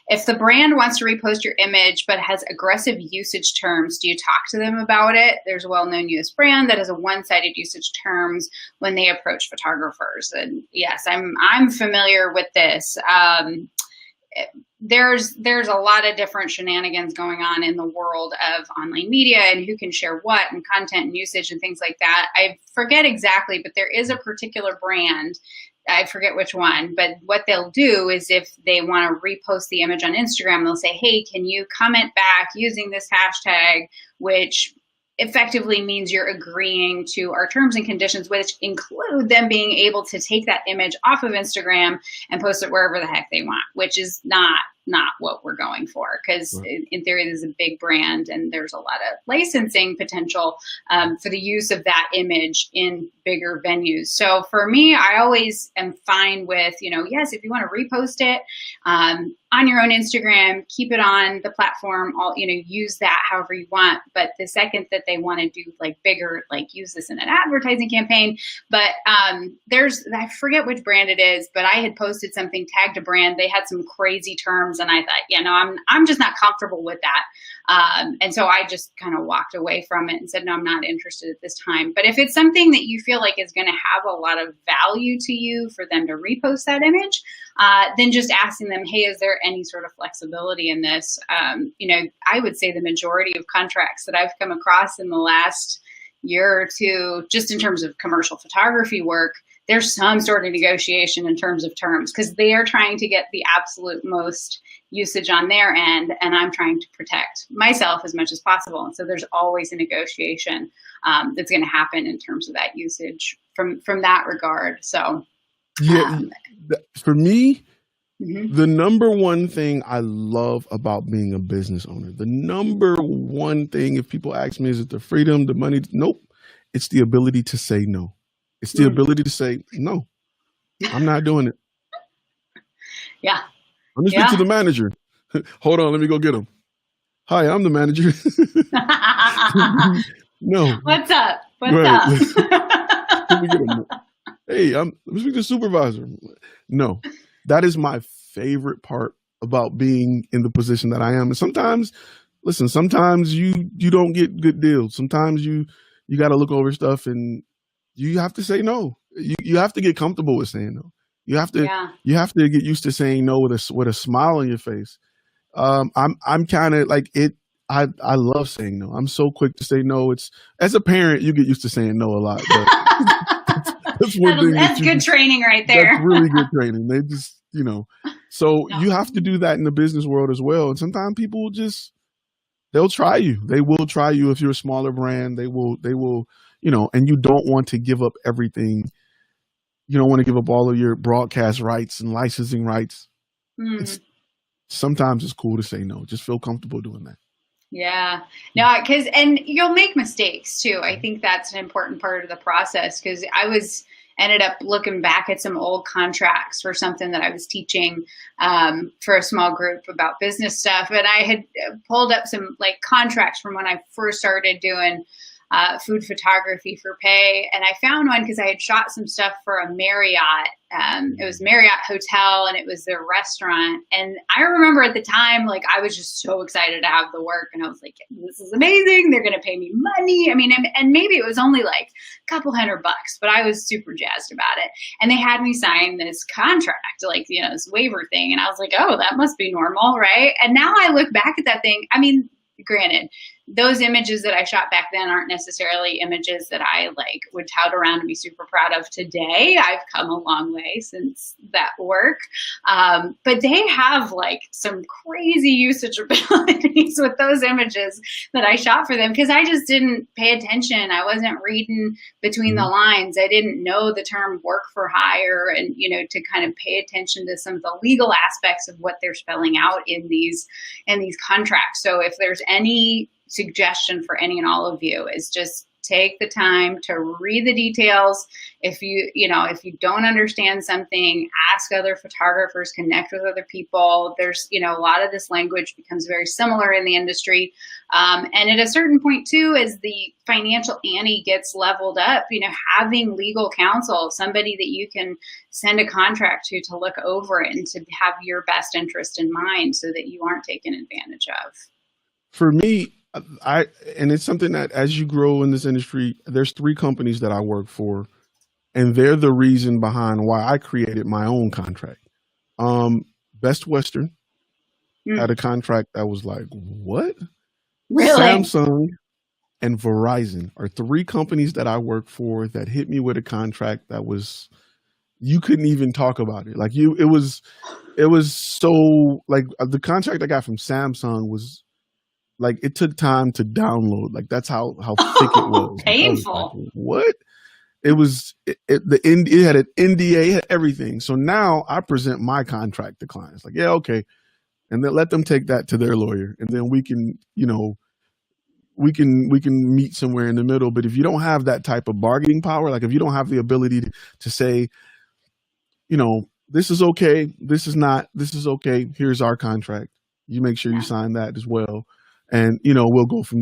if the brand wants to repost your image but has aggressive usage terms, do you talk to them about it? There's a well-known US brand that has a one-sided usage terms when they approach photographers. And yes, I'm familiar with this. There's a lot of different shenanigans going on in the world of online media and who can share what and content and usage and things like that. I forget exactly, but there is a particular brand, I forget which one, but what they'll do is if they want to repost the image on Instagram, they'll say, hey, can you comment back using this hashtag, which effectively means you're agreeing to our terms and conditions, which include them being able to take that image off of Instagram and post it wherever the heck they want, which is not what we're going for. Because in theory, there's a big brand and there's a lot of licensing potential for the use of that image in bigger venues. So for me, I always am fine with, yes, if you want to repost it on your own Instagram, keep it on the platform, use that however you want. But the second that they want to do like bigger, like use this in an advertising campaign, but I forget which brand it is, but I had posted something, tagged a brand, they had some crazy terms, and I thought, I'm just not comfortable with that. And so I just kind of walked away from it and said, no, I'm not interested at this time. But if it's something that you feel like is going to have a lot of value to you for them to repost that image, then just asking them, hey, is there any sort of flexibility in this? I would say the majority of contracts that I've come across in the last year or two, just in terms of commercial photography work, there's some sort of negotiation in terms of terms because they are trying to get the absolute most usage on their end, and I'm trying to protect myself as much as possible. And so there's always a negotiation that's going to happen in terms of that usage from that regard. So for me, the number one thing I love about being a business owner, the number one thing, if people ask me, is it the freedom, the money? Nope. It's the ability to say no. It's the ability to say, no, I'm not doing it. Yeah. Let me speak to the manager. Hold on, let me go get him. Hi, I'm the manager. No. What's up? What's up? Let me get him. Hey, let me speak to the supervisor. No, that is my favorite part about being in the position that I am. And sometimes you don't get good deals. Sometimes you got to look over stuff and you have to say no. You have to get comfortable with saying no. You have to get used to saying no with a smile on your face. I'm kind of like it. I love saying no. I'm so quick to say no. It's, as a parent, you get used to saying no a lot. But that's good training right there. That's really good training. They just, so you have to do that in the business world as well. And sometimes people will they'll try you. They will try you if you're a smaller brand. They will, and you don't want to give up everything. You don't want to give up all of your broadcast rights and licensing rights. Sometimes it's cool to say no. Just feel comfortable doing that. Yeah, no, and you'll make mistakes too. I think that's an important part of the process because ended up looking back at some old contracts for something that I was teaching for a small group about business stuff. And I had pulled up some like contracts from when I first started doing food photography for pay. And I found one because I had shot some stuff for a Marriott. It was Marriott Hotel and it was their restaurant. And I remember at the time, like, I was just so excited to have the work. And I was like, this is amazing. They're going to pay me money. I mean, and maybe it was only like a couple $100, but I was super jazzed about it. And they had me sign this contract, like, this waiver thing. And I was like, oh, that must be normal, right? And now I look back at that thing. I mean, granted, those images that I shot back then aren't necessarily images that I like would tout around and be super proud of today. I've come a long way since that work. But they have like some crazy usage abilities with those images that I shot for them because I just didn't pay attention. I wasn't reading between the lines. I didn't know the term work for hire and, to kind of pay attention to some of the legal aspects of what they're spelling out in these contracts. So if there's any suggestion for any and all of you is just take the time to read the details. If you don't understand something, ask other photographers, connect with other people. There's, a lot of this language becomes very similar in the industry. And at a certain point too, as the financial ante gets leveled up, having legal counsel, somebody that you can send a contract to look over it and to have your best interest in mind so that you aren't taken advantage of. For me, and it's something that as you grow in this industry, there's 3 companies that I work for, and they're the reason behind why I created my own contract. Best Western had a contract that was like, what? Really? Samsung and Verizon are 3 companies that I work for that hit me with a contract that was, you couldn't even talk about it. Like it was so, like, the contract I got from Samsung was like, it took time to download. Like, that's how thick it was. Painful. I was like, what? It was, it had an NDA, it had everything. So now I present my contract to clients. Like, yeah, okay. And then let them take that to their lawyer. And then we can, we can meet somewhere in the middle. But if you don't have that type of bargaining power, like if you don't have the ability to say, this is okay, this is not, this is okay, here's our contract. You make sure you sign that as well. And, we'll go from